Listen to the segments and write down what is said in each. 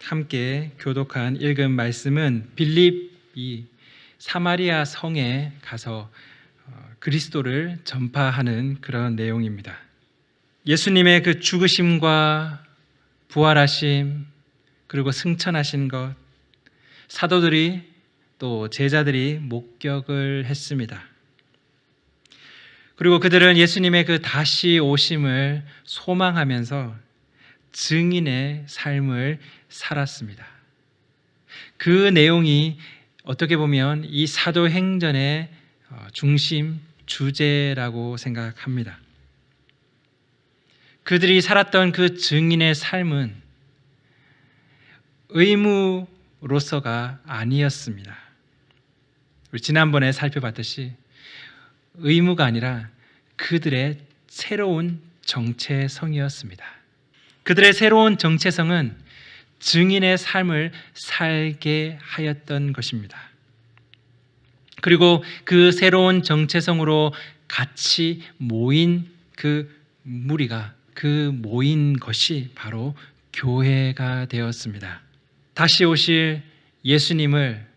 함께 교독한 읽은 말씀은 빌립이 사마리아 성에 가서 그리스도를 전파하는 그런 내용입니다. 예수님의 그 죽으심과 부활하심 그리고 승천하신 것, 사도들이 또 제자들이 목격을 했습니다. 그리고 그들은 예수님의 그 다시 오심을 소망하면서 증인의 삶을 살았습니다. 그 내용이 어떻게 보면 이 사도행전의 중심 주제라고 생각합니다. 그들이 살았던 그 증인의 삶은 의무로서가 아니었습니다. 우리 지난번에 살펴봤듯이 의무가 아니라 그들의 새로운 정체성이었습니다. 그들의 새로운 정체성은 증인의 삶을 살게 하였던 것입니다. 그리고 그 새로운 정체성으로 같이 모인 그 무리가, 그 모인 것이 바로 교회가 되었습니다. 다시 오실 예수님을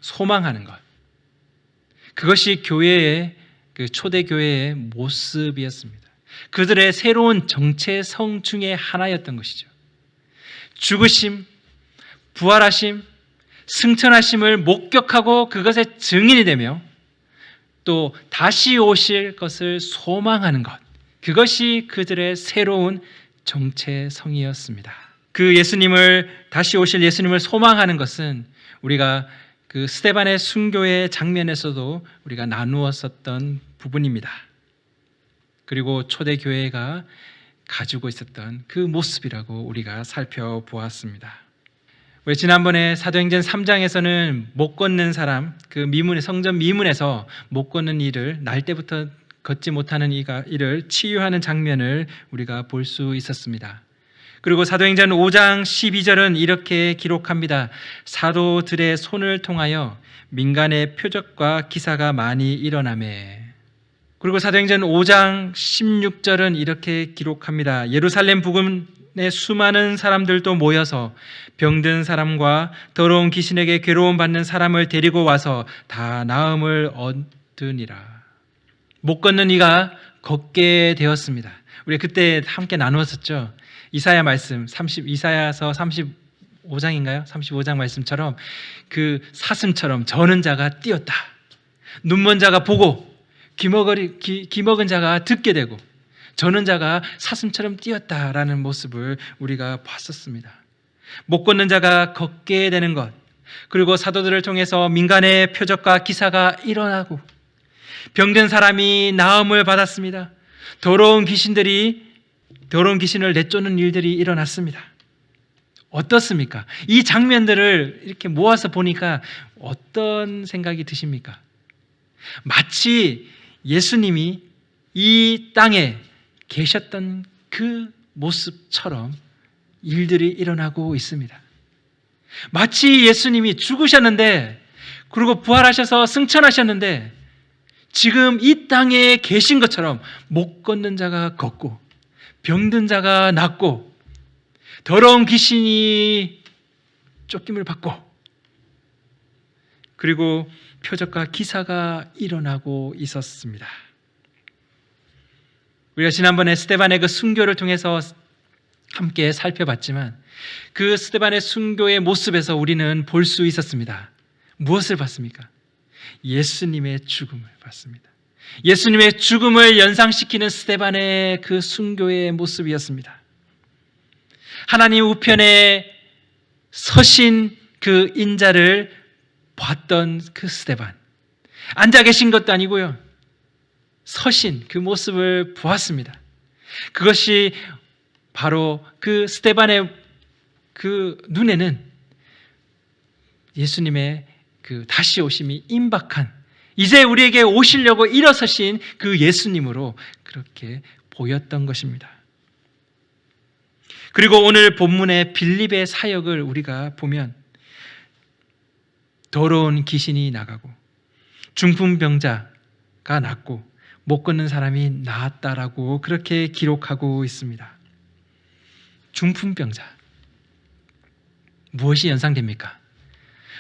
소망하는 것, 그것이 교회의, 그 초대교회의 모습이었습니다. 그들의 새로운 정체성 중에 하나였던 것이죠. 죽으심, 부활하심, 승천하심을 목격하고 그것의 증인이 되며 또 다시 오실 것을 소망하는 것, 그것이 그들의 새로운 정체성이었습니다. 그 예수님을, 다시 오실 예수님을 소망하는 것은 우리가 그 스데반의 순교의 장면에서도 우리가 나누었었던 부분입니다. 그리고 초대교회가 가지고 있었던 그 모습이라고 우리가 살펴보았습니다. 우리 지난번에 사도행전 3장에서는 못 걷는 사람, 그 미문의 성전 미문에서 못 걷는 이를, 날 때부터 걷지 못하는 이를 치유하는 장면을 우리가 볼 수 있었습니다. 그리고 사도행전 5장 12절은 이렇게 기록합니다. 사도들의 손을 통하여 민간의 표적과 기사가 많이 일어나매. 그리고 사도행전 5장 16절은 이렇게 기록합니다. 예루살렘 부근에 수많은 사람들도 모여서 병든 사람과 더러운 귀신에게 괴로움 받는 사람을 데리고 와서 다 나음을 얻으니라. 못 걷는 이가 걷게 되었습니다. 우리 그때 함께 나누었었죠. 이사야 말씀, 이사야서 35장인가요? 35장 말씀처럼 그 사슴처럼 저는 자가 뛰었다. 눈먼 자가 보고 귀먹은 자가 듣게 되고 저는 자가 사슴처럼 뛰었다라는 모습을 우리가 봤었습니다. 못 걷는 자가 걷게 되는 것, 그리고 사도들을 통해서 민간의 표적과 기사가 일어나고 병든 사람이 나음을 받았습니다. 더러운 귀신을 내쫓는 일들이 일어났습니다. 어떻습니까? 이 장면들을 이렇게 모아서 보니까 어떤 생각이 드십니까? 마치 예수님이 이 땅에 계셨던 그 모습처럼 일들이 일어나고 있습니다. 마치 예수님이 죽으셨는데, 그리고 부활하셔서 승천하셨는데 지금 이 땅에 계신 것처럼 못 걷는 자가 걷고 병든 자가 낫고 더러운 귀신이 쫓김을 받고 그리고 표적과 기사가 일어나고 있었습니다. 우리가 지난번에 스데반의 그 순교를 통해서 함께 살펴봤지만 그 스데반의 순교의 모습에서 우리는 볼 수 있었습니다. 무엇을 봤습니까? 예수님의 죽음을 봤습니다. 예수님의 죽음을 연상시키는 스데반의 그 순교의 모습이었습니다. 하나님 우편에 서신 그 인자를 봤던 그 스데반, 앉아 계신 것도 아니고요, 서신 그 모습을 보았습니다. 그것이 바로 그 스데반의 그 눈에는 예수님의 그 다시 오심이 임박한, 이제 우리에게 오시려고 일어서신 그 예수님으로 그렇게 보였던 것입니다. 그리고 오늘 본문의 빌립의 사역을 우리가 보면 더러운 귀신이 나가고 중풍병자가 낫고 못 걷는 사람이 나았다라고 그렇게 기록하고 있습니다. 중풍병자. 무엇이 연상됩니까?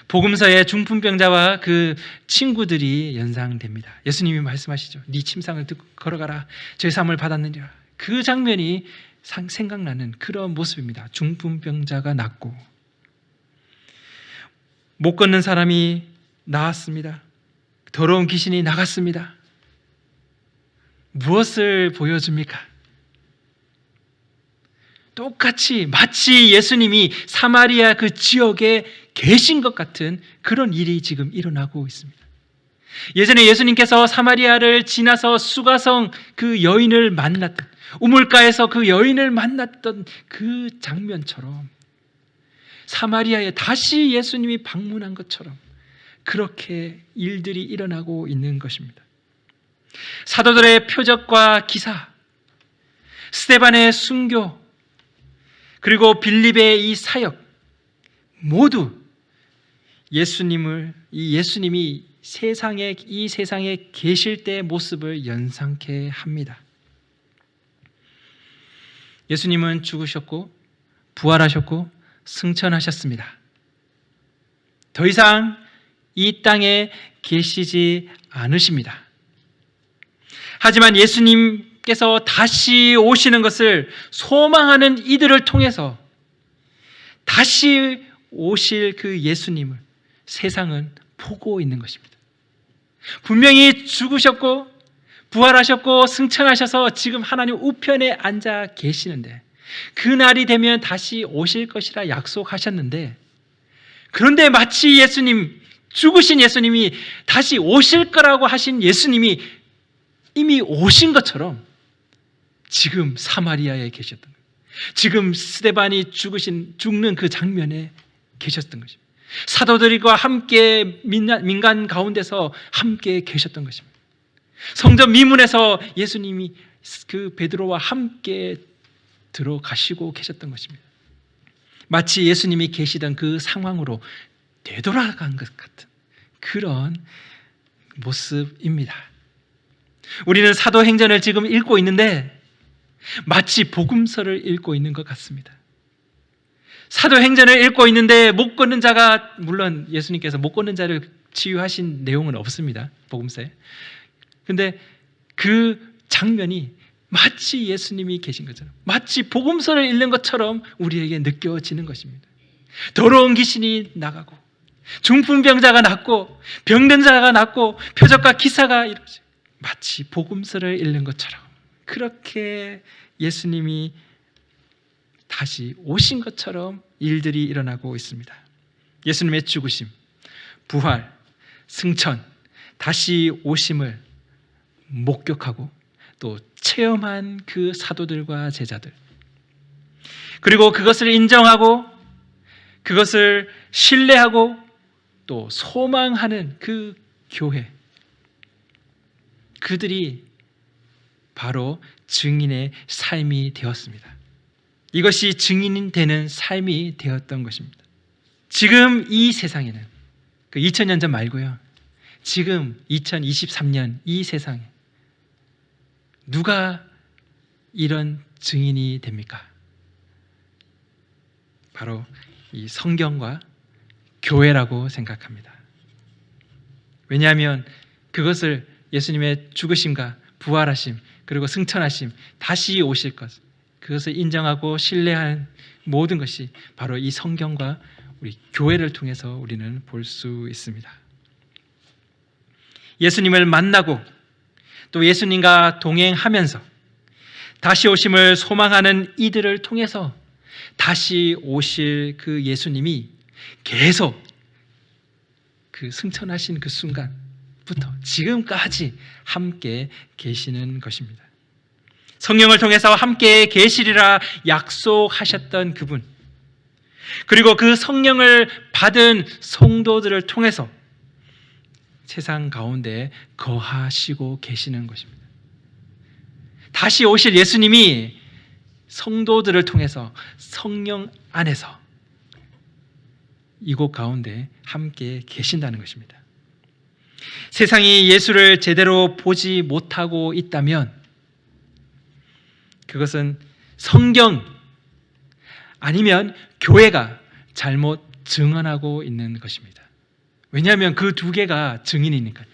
복음서의 중풍병자와 그 친구들이 연상됩니다. 예수님이 말씀하시죠. 네 침상을 듣고 걸어가라. 죄사함을 받았느니라. 그 장면이 생각나는 그런 모습입니다. 중풍병자가 낫고 못 걷는 사람이 나았습니다. 더러운 귀신이 나갔습니다. 무엇을 보여줍니까? 똑같이 마치 예수님이 사마리아 그 지역에 계신 것 같은 그런 일이 지금 일어나고 있습니다. 예전에 예수님께서 사마리아를 지나서 수가성 그 여인을 만났던, 우물가에서 그 여인을 만났던 그 장면처럼 사마리아에 다시 예수님이 방문한 것처럼 그렇게 일들이 일어나고 있는 것입니다. 사도들의 표적과 기사, 스데반의 순교, 그리고 빌립의 이 사역, 모두 예수님이 이 세상에 계실 때의 모습을 연상케 합니다. 예수님은 죽으셨고 부활하셨고 승천하셨습니다. 더 이상 이 땅에 계시지 않으십니다. 하지만 예수님께서 다시 오시는 것을 소망하는 이들을 통해서 다시 오실 그 예수님을 세상은 보고 있는 것입니다. 분명히 죽으셨고 부활하셨고 승천하셔서 지금 하나님 우편에 앉아 계시는데 그 날이 되면 다시 오실 것이라 약속하셨는데, 그런데 마치 죽으신 예수님이 다시 오실 거라고 하신 예수님이 이미 오신 것처럼 지금 사마리아에 계셨던 거예요. 지금 스데반이 죽는 그 장면에 계셨던 것입니다. 사도들과 함께 민간 가운데서 함께 계셨던 것입니다. 성전 미문에서 예수님이 그 베드로와 함께 들어가시고 계셨던 것입니다. 마치 예수님이 계시던 그 상황으로 되돌아간 것 같은 그런 모습입니다. 우리는 사도행전을 지금 읽고 있는데 마치 복음서를 읽고 있는 것 같습니다. 사도행전을 읽고 있는데 못 걷는 자가, 물론 예수님께서 못 걷는 자를 치유하신 내용은 없습니다, 복음서에. 근데 그 장면이 마치 예수님이 계신 것처럼, 마치 복음서를 읽는 것처럼 우리에게 느껴지는 것입니다. 더러운 귀신이 나가고 중풍병자가 낫고 병든 자가 낫고 표적과 기사가 이루어지고, 마치 복음서를 읽는 것처럼 그렇게 예수님이 다시 오신 것처럼 일들이 일어나고 있습니다. 예수님의 죽으심, 부활, 승천, 다시 오심을 목격하고 또 체험한 그 사도들과 제자들, 그리고 그것을 인정하고 그것을 신뢰하고 또 소망하는 그 교회, 그들이 바로 증인의 삶이 되었습니다. 이것이 증인이 되는 삶이 되었던 것입니다. 지금 이 세상에는, 그 2000년 전 말고요, 지금 2023년 이 세상에 누가 이런 증인이 됩니까? 바로 이 성경과 교회라고 생각합니다. 왜냐하면 그것을 예수님의 죽으심과 부활하심, 그리고 승천하심, 다시 오실 것, 그것을 인정하고 신뢰하는 모든 것이 바로 이 성경과 우리 교회를 통해서 우리는 볼 수 있습니다. 예수님을 만나고 또 예수님과 동행하면서 다시 오심을 소망하는 이들을 통해서 다시 오실 그 예수님이 계속 그 승천하신 그 순간부터 지금까지 함께 계시는 것입니다. 성령을 통해서 함께 계시리라 약속하셨던 그분, 그리고 그 성령을 받은 성도들을 통해서 세상 가운데 거하시고 계시는 것입니다. 다시 오실 예수님이 성도들을 통해서 성령 안에서 이곳 가운데 함께 계신다는 것입니다. 세상이 예수를 제대로 보지 못하고 있다면 그것은 성경 아니면 교회가 잘못 증언하고 있는 것입니다. 왜냐하면 그 두 개가 증인이니까요.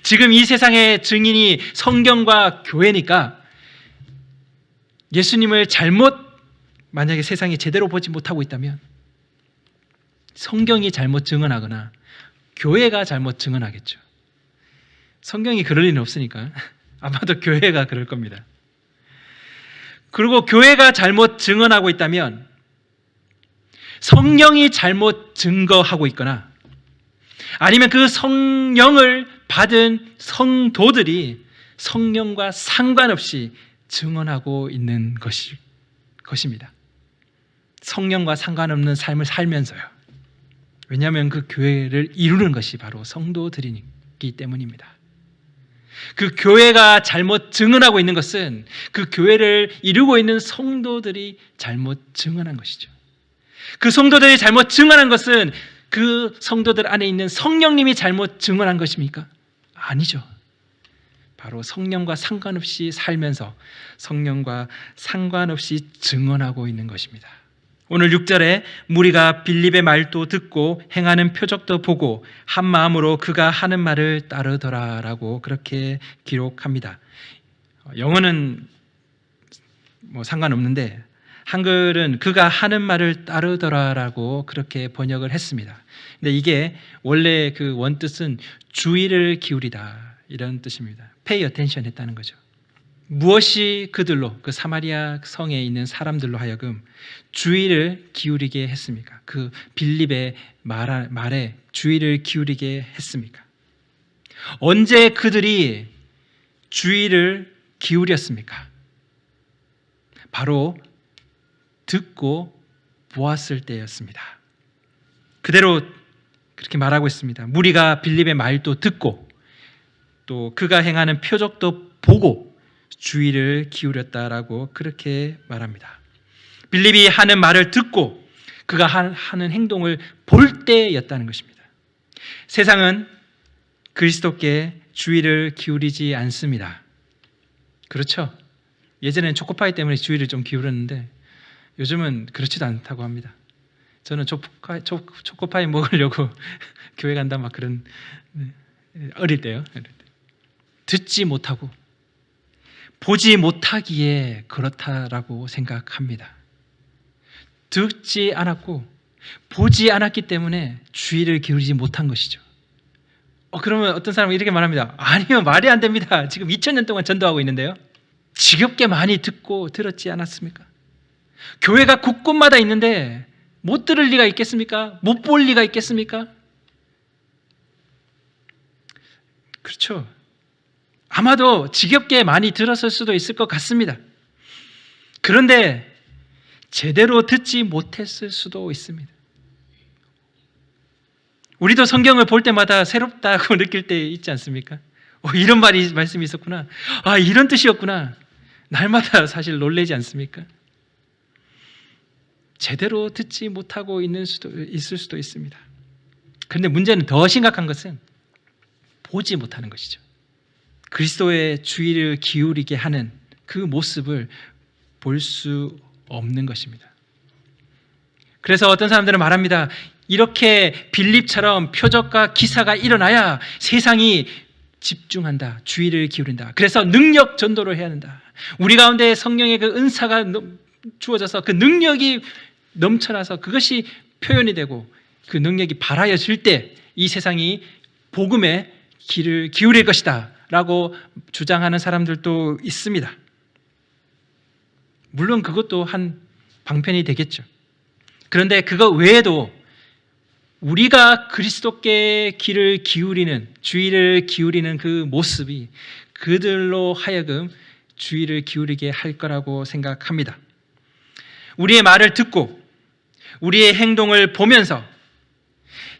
지금 이 세상의 증인이 성경과 교회니까 예수님을 만약에 세상이 제대로 보지 못하고 있다면 성경이 잘못 증언하거나 교회가 잘못 증언하겠죠. 성경이 그럴 리는 없으니까 아마도 교회가 그럴 겁니다. 그리고 교회가 잘못 증언하고 있다면 성령이 잘못 증거하고 있거나 아니면 그 성령을 받은 성도들이 성령과 상관없이 증언하고 있는 것입니다. 성령과 상관없는 삶을 살면서요. 왜냐하면 그 교회를 이루는 것이 바로 성도들이기 때문입니다. 그 교회가 잘못 증언하고 있는 것은 그 교회를 이루고 있는 성도들이 잘못 증언한 것이죠. 그 성도들이 잘못 증언한 것은 그 성도들 안에 있는 성령님이 잘못 증언한 것입니까? 아니죠. 바로 성령과 상관없이 살면서 성령과 상관없이 증언하고 있는 것입니다. 오늘 6절에 무리가 빌립의 말도 듣고 행하는 표적도 보고 한 마음으로 그가 하는 말을 따르더라라고 그렇게 기록합니다. 영어는 상관없는데 한글은 그가 하는 말을 따르더라라고 그렇게 번역을 했습니다. 근데 이게 원래 그 원뜻은 주의를 기울이다 이런 뜻입니다. pay attention 했다는 거죠. 무엇이 그들로 그 사마리아 성에 있는 사람들로 하여금 주의를 기울이게 했습니까? 그 빌립의 말에 주의를 기울이게 했습니까? 언제 그들이 주의를 기울였습니까? 바로 듣고 보았을 때였습니다. 그대로 그렇게 말하고 있습니다. 무리가 빌립의 말도 듣고 또 그가 행하는 표적도 보고 주의를 기울였다라고 그렇게 말합니다. 빌립이 하는 말을 듣고 그가 하는 행동을 볼 때였다는 것입니다. 세상은 그리스도께 주의를 기울이지 않습니다. 그렇죠? 예전에는 초코파이 때문에 주의를 좀 기울였는데 요즘은 그렇지도 않다고 합니다. 저는 초코파이 먹으려고 교회 간다 막 그런 어릴 때요. 듣지 못하고 보지 못하기에 그렇다라고 생각합니다. 듣지 않았고 보지 않았기 때문에 주의를 기울이지 못한 것이죠. 그러면 어떤 사람은 이렇게 말합니다. 아니요, 말이 안 됩니다. 지금 2000년 동안 전도하고 있는데요. 지겹게 많이 듣고 들었지 않았습니까? 교회가 곳곳마다 있는데 못 들을 리가 있겠습니까? 못 볼 리가 있겠습니까? 그렇죠. 아마도 지겹게 많이 들었을 수도 있을 것 같습니다. 그런데 제대로 듣지 못했을 수도 있습니다. 우리도 성경을 볼 때마다 새롭다고 느낄 때 있지 않습니까? 이런 말씀이 있었구나. 이런 뜻이었구나. 날마다 사실 놀라지 않습니까? 제대로 듣지 못하고 있을 수도 있습니다. 그런데 문제는 더 심각한 것은 보지 못하는 것이죠. 그리스도의 주의를 기울이게 하는 그 모습을 볼 수 없는 것입니다. 그래서 어떤 사람들은 말합니다. 이렇게 빌립처럼 표적과 기사가 일어나야 세상이 집중한다. 주의를 기울인다. 그래서 능력 전도를 해야 한다. 우리 가운데 성령의 그 은사가 주어져서 그 능력이 넘쳐나서 그것이 표현이 되고 그 능력이 발하여질 때 이 세상이 복음에 귀를 기울일 것이다 라고 주장하는 사람들도 있습니다. 물론 그것도 한 방편이 되겠죠. 그런데 그거 외에도 우리가 그리스도께 귀를 기울이는, 주의를 기울이는 그 모습이 그들로 하여금 주의를 기울이게 할 거라고 생각합니다. 우리의 말을 듣고 우리의 행동을 보면서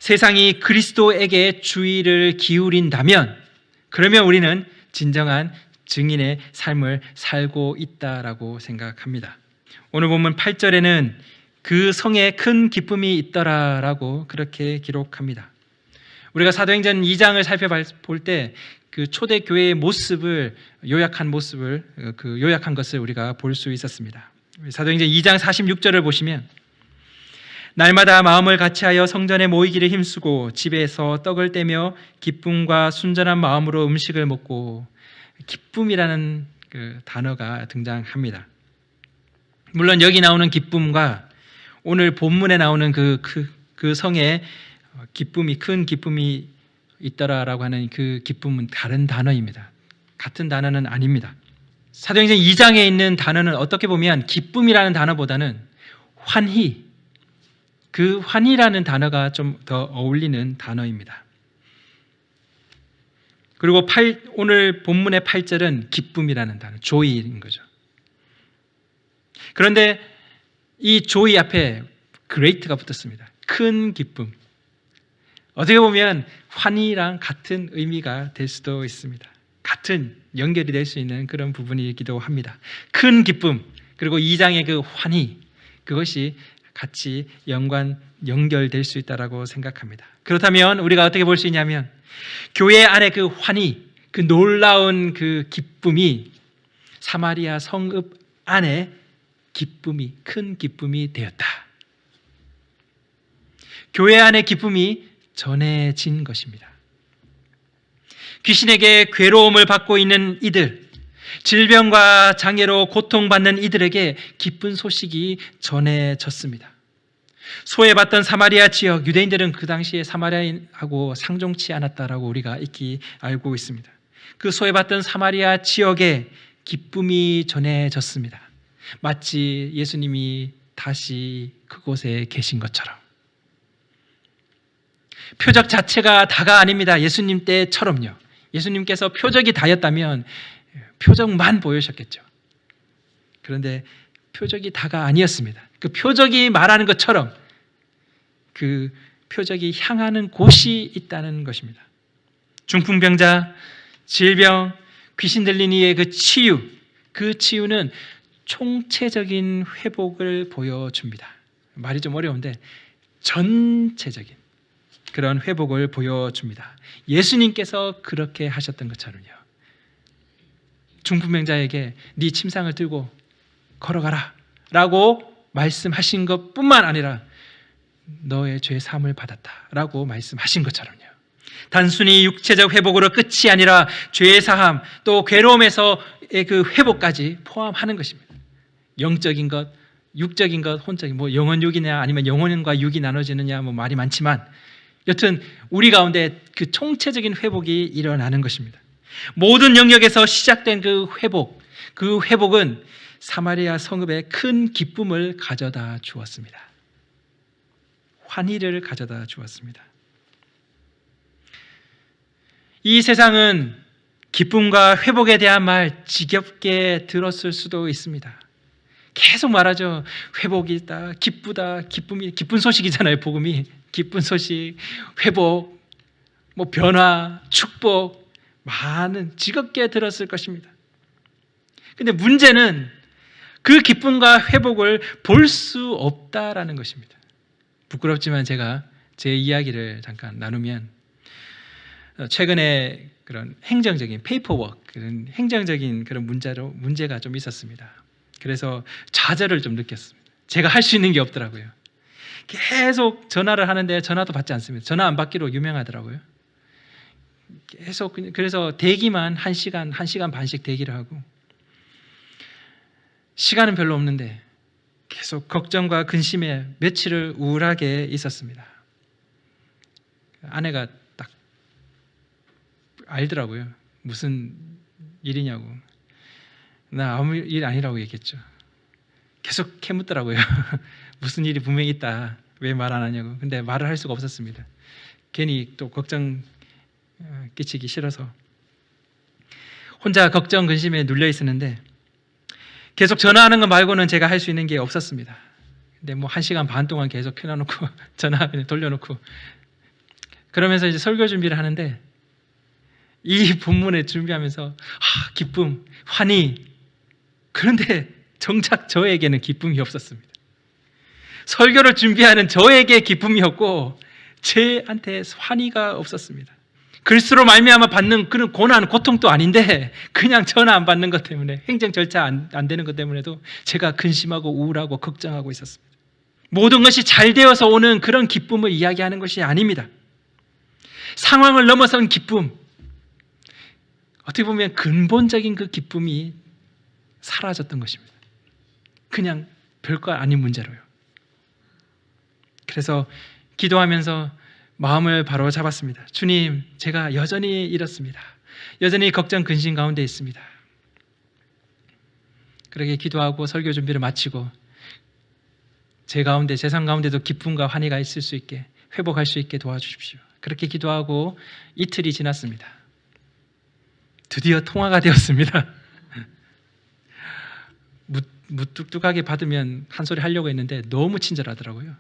세상이 그리스도에게 주의를 기울인다면 그러면 우리는 진정한 증인의 삶을 살고 있다라고 생각합니다. 오늘 본문 8절에는 그 성에 큰 기쁨이 있더라라고 그렇게 기록합니다. 우리가 사도행전 2장을 살펴볼 때 그 초대교회의 모습을 요약한 것을 우리가 볼 수 있었습니다. 사도행전 2장 46절을 보시면 날마다 마음을 같이하여 성전에 모이기를 힘쓰고 집에서 떡을 떼며 기쁨과 순전한 마음으로 음식을 먹고. 기쁨이라는 그 단어가 등장합니다. 물론 여기 나오는 기쁨과 오늘 본문에 나오는 그 성에 기쁨이, 큰 기쁨이 있더라라고 하는 그 기쁨은 다른 단어입니다. 같은 단어는 아닙니다. 사도행전 2장에 있는 단어는 어떻게 보면 기쁨이라는 단어보다는 환희, 그 환희라는 단어가 좀 더 어울리는 단어입니다. 그리고 오늘 본문의 8절은 기쁨이라는 단어, joy인 거죠. 그런데 이 joy 앞에 great가 붙었습니다. 큰 기쁨. 어떻게 보면 환희랑 같은 의미가 될 수도 있습니다. 같은 연결이 될 수 있는 그런 부분이기도 합니다. 큰 기쁨, 그리고 2장의 그 환희, 그것이 같이 연결될 수 있다고 생각합니다. 그렇다면 우리가 어떻게 볼 수 있냐면 교회 안에 그 환희, 그 놀라운 그 기쁨이 사마리아 성읍 안에 기쁨이, 큰 기쁨이 되었다. 교회 안에 기쁨이 전해진 것입니다. 귀신에게 괴로움을 받고 있는 이들, 질병과 장애로 고통받는 이들에게 기쁜 소식이 전해졌습니다. 소외받던 사마리아 지역, 유대인들은 그 당시에 사마리아인하고 상종치 않았다라고 우리가 익히 알고 있습니다. 그 소외받던 사마리아 지역에 기쁨이 전해졌습니다. 마치 예수님이 다시 그곳에 계신 것처럼. 표적 자체가 다가 아닙니다. 예수님 때처럼요. 예수님께서 표적이 다였다면 표적만 보여주셨겠죠. 그런데 표적이 다가 아니었습니다. 그 표적이 말하는 것처럼 그 표적이 향하는 곳이 있다는 것입니다. 중풍병자, 질병, 귀신 들린 이의 그 치유, 그 치유는 총체적인 회복을 보여줍니다. 말이 좀 어려운데 전체적인 그런 회복을 보여줍니다. 예수님께서 그렇게 하셨던 것처럼요. 중풍병자에게 네 침상을 들고 걸어가라 라고 말씀하신 것뿐만 아니라 너의 죄 사함을 받았다 라고 말씀하신 것처럼요. 단순히 육체적 회복으로 끝이 아니라 죄 사함, 또 괴로움에서의 그 회복까지 포함하는 것입니다. 영적인 것, 육적인 것, 혼적인, 뭐 영혼 육이냐 아니면 영혼과 육이 나눠지느냐 뭐 말이 많지만 여튼 우리 가운데 그 총체적인 회복이 일어나는 것입니다. 모든 영역에서 시작된 그 회복은 사마리아 성읍에 큰 기쁨을 가져다 주었습니다. 환희를 가져다 주었습니다. 이 세상은 기쁨과 회복에 대한 말 지겹게 들었을 수도 있습니다. 계속 말하죠. 회복이 있다, 기쁘다, 기쁜 소식이잖아요. 복음이 기쁜 소식, 회복, 뭐 변화, 축복, 많은 즐겁게 들었을 것입니다. 근데 문제는 그 기쁨과 회복을 볼 수 없다라는 것입니다. 부끄럽지만 제가 제 이야기를 잠깐 나누면 최근에 그런 행정적인 페이퍼워크, 그런 행정적인 그런 문제가 좀 있었습니다. 그래서 좌절을 좀 느꼈습니다. 제가 할 수 있는 게 없더라고요. 계속 전화를 하는데 전화도 받지 않습니다. 전화 안 받기로 유명하더라고요. 계속 그래서 대기만 1시간 반씩 대기를 하고 시간은 별로 없는데 계속 걱정과 근심에 며칠을 우울하게 있었습니다. 아내가 딱 알더라고요. 무슨 일이냐고. 나 아무 일 아니라고 얘기했죠. 계속 캐묻더라고요. 무슨 일이 분명히 있다. 왜 말 안 하냐고. 근데 말을 할 수가 없었습니다. 괜히 또 걱정 끼치기 싫어서 혼자 걱정 근심에 눌려 있었는데 계속 전화하는 거 말고는 제가 할 수 있는 게 없었습니다. 근데 뭐 1시간 반 동안 계속 켜놔놓고 전화 그냥 돌려놓고 그러면서 이제 설교 준비를 하는데 이 본문을 준비하면서 기쁨, 환희. 그런데 정작 저에게는 기쁨이 없었습니다. 설교를 준비하는 저에게 기쁨이 없고 제한테 환희가 없었습니다. 글쓰로 말미암아 받는 그런 고난, 고통도 아닌데 그냥 전화 안 받는 것 때문에 행정 절차 안 되는 것 때문에도 제가 근심하고 우울하고 걱정하고 있었습니다. 모든 것이 잘 되어서 오는 그런 기쁨을 이야기하는 것이 아닙니다. 상황을 넘어선 기쁨, 어떻게 보면 근본적인 그 기쁨이 사라졌던 것입니다. 그냥 별거 아닌 문제로요. 그래서 기도하면서 마음을 바로 잡았습니다. 주님, 제가 여전히 이렇습니다. 여전히 걱정 근심 가운데 있습니다. 그렇게 기도하고 설교 준비를 마치고 제 가운데, 제 삶 가운데도 기쁨과 환희가 있을 수 있게, 회복할 수 있게 도와주십시오. 그렇게 기도하고 이틀이 지났습니다. 드디어 통화가 되었습니다. 무뚝뚝하게 받으면 한 소리 하려고 했는데 너무 친절하더라고요.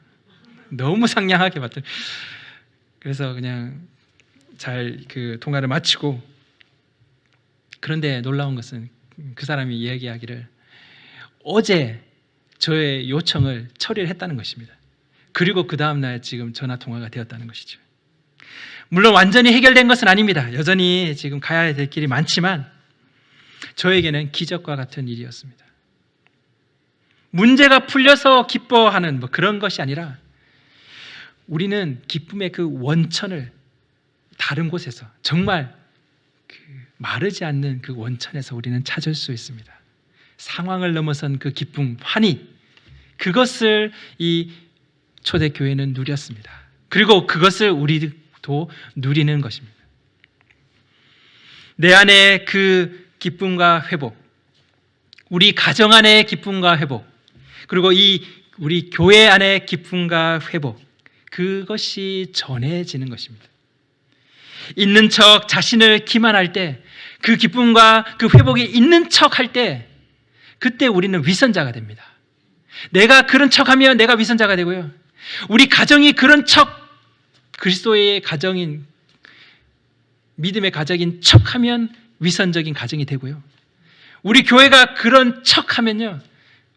너무 상냥하게 받더라고요. 그래서 그냥 잘 그 통화를 마치고, 그런데 놀라운 것은 그 사람이 이야기하기를 어제 저의 요청을 처리를 했다는 것입니다. 그리고 그 다음날 지금 전화 통화가 되었다는 것이죠. 물론 완전히 해결된 것은 아닙니다. 여전히 지금 가야 될 길이 많지만 저에게는 기적과 같은 일이었습니다. 문제가 풀려서 기뻐하는 그런 것이 아니라 우리는 기쁨의 그 원천을 다른 곳에서, 정말 그 마르지 않는 그 원천에서 우리는 찾을 수 있습니다. 상황을 넘어선 그 기쁨, 환희, 그것을 이 초대교회는 누렸습니다. 그리고 그것을 우리도 누리는 것입니다. 내 안에 그 기쁨과 회복, 우리 가정 안의 기쁨과 회복, 그리고 우리 교회 안의 기쁨과 회복, 그것이 전해지는 것입니다. 있는 척 자신을 기만할 때, 그 기쁨과 그 회복이 있는 척 할 때, 그때 우리는 위선자가 됩니다. 내가 그런 척하면 내가 위선자가 되고요. 우리 가정이 그런 척, 그리스도의 가정인, 믿음의 가정인 척하면 위선적인 가정이 되고요. 우리 교회가 그런 척하면요,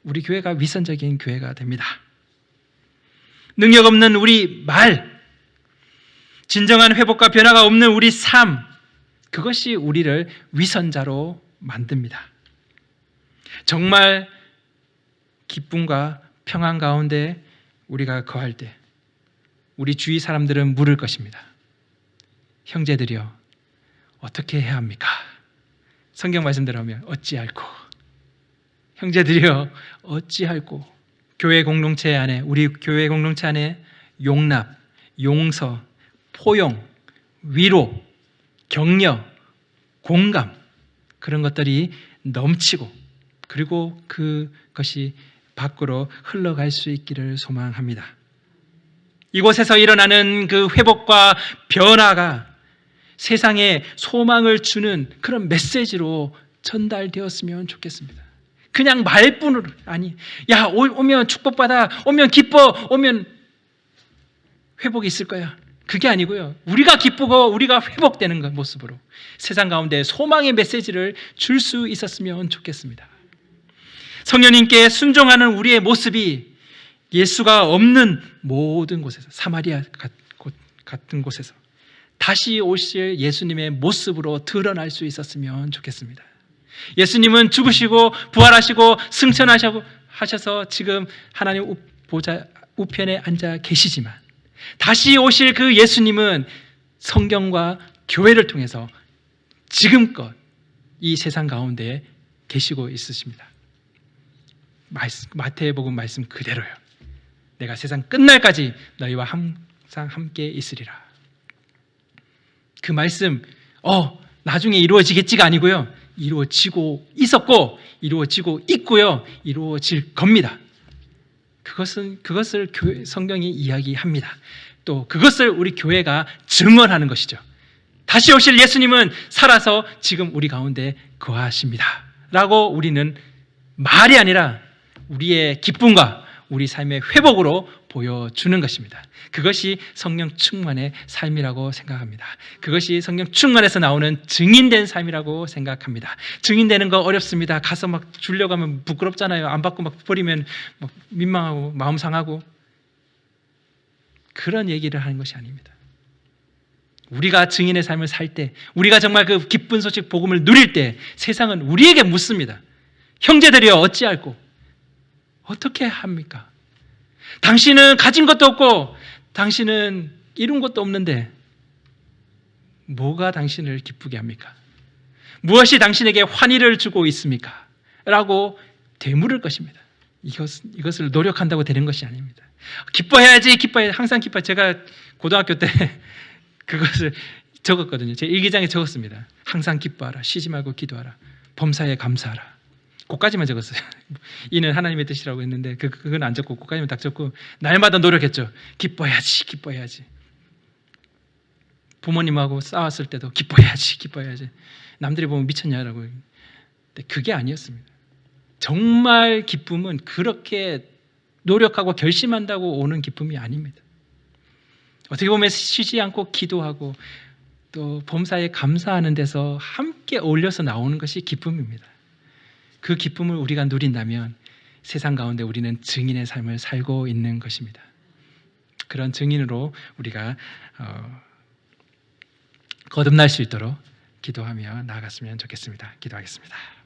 우리 교회가 위선적인 교회가 됩니다. 능력 없는 우리 말, 진정한 회복과 변화가 없는 우리 삶, 그것이 우리를 위선자로 만듭니다. 정말 기쁨과 평안 가운데 우리가 거할 때 우리 주위 사람들은 물을 것입니다. 형제들이여, 어떻게 해야 합니까? 성경 말씀대로 하면 어찌할꼬. 형제들이여, 어찌할꼬. 교회 공동체 안에, 우리 교회 공동체 안에 용납, 용서, 포용, 위로, 격려, 공감, 그런 것들이 넘치고, 그리고 그것이 밖으로 흘러갈 수 있기를 소망합니다. 이곳에서 일어나는 그 회복과 변화가 세상에 소망을 주는 그런 메시지로 전달되었으면 좋겠습니다. 그냥 말뿐으로, 아니, 야, 오면 축복받아, 오면 기뻐, 오면 회복이 있을 거야. 그게 아니고요. 우리가 기쁘고 우리가 회복되는 그 모습으로 세상 가운데 소망의 메시지를 줄 수 있었으면 좋겠습니다. 성령님께 순종하는 우리의 모습이 예수가 없는 모든 곳에서, 사마리아 같은 곳에서 다시 오실 예수님의 모습으로 드러날 수 있었으면 좋겠습니다. 예수님은 죽으시고 부활하시고 승천하셔서 지금 하나님 보좌 우편에 앉아 계시지만, 다시 오실 그 예수님은 성경과 교회를 통해서 지금껏 이 세상 가운데 계시고 있으십니다. 마태복음 말씀 그대로요. 내가 세상 끝날까지 너희와 항상 함께 있으리라. 그 말씀 나중에 이루어지겠지가 아니고요, 이루어지고 있었고 이루어지고 있고요, 이루어질 겁니다. 그것을 성경이 이야기합니다. 또 그것을 우리 교회가 증언하는 것이죠. 다시 오실 예수님은 살아서 지금 우리 가운데 거하십니다 라고 우리는 말이 아니라 우리의 기쁨과 우리 삶의 회복으로 보여주는 것입니다. 그것이 성령 충만의 삶이라고 생각합니다. 그것이 성령 충만에서 나오는 증인된 삶이라고 생각합니다. 증인되는 거 어렵습니다. 가서 막 주려고 하면 부끄럽잖아요. 안 받고 막 버리면 막 민망하고 마음 상하고, 그런 얘기를 하는 것이 아닙니다. 우리가 증인의 삶을 살 때, 우리가 정말 그 기쁜 소식 복음을 누릴 때 세상은 우리에게 묻습니다. 형제들이여, 어찌할꼬? 어떻게 합니까? 당신은 가진 것도 없고 당신은 이룬 것도 없는데 뭐가 당신을 기쁘게 합니까? 무엇이 당신에게 환희를 주고 있습니까? 라고 되물을 것입니다. 이것을 노력한다고 되는 것이 아닙니다. 기뻐해야지, 항상 기뻐해. 제가 고등학교 때 그것을 적었거든요. 제 일기장에 적었습니다. 항상 기뻐하라, 쉬지 말고 기도하라, 범사에 감사하라. 그까지만 적었어요. 이는 하나님의 뜻이라고 했는데 그건 안 적고 그까지만 딱 적고 날마다 노력했죠. 기뻐해야지. 부모님하고 싸웠을 때도 기뻐해야지. 남들이 보면 미쳤냐라고. 근데 그게 아니었습니다. 정말 기쁨은 그렇게 노력하고 결심한다고 오는 기쁨이 아닙니다. 어떻게 보면 쉬지 않고 기도하고 또 범사에 감사하는 데서 함께 어울려서 나오는 것이 기쁨입니다. 그 기쁨을 우리가 누린다면 세상 가운데 우리는 증인의 삶을 살고 있는 것입니다. 그런 증인으로 우리가 거듭날 수 있도록 기도하며 나아갔으면 좋겠습니다. 기도하겠습니다.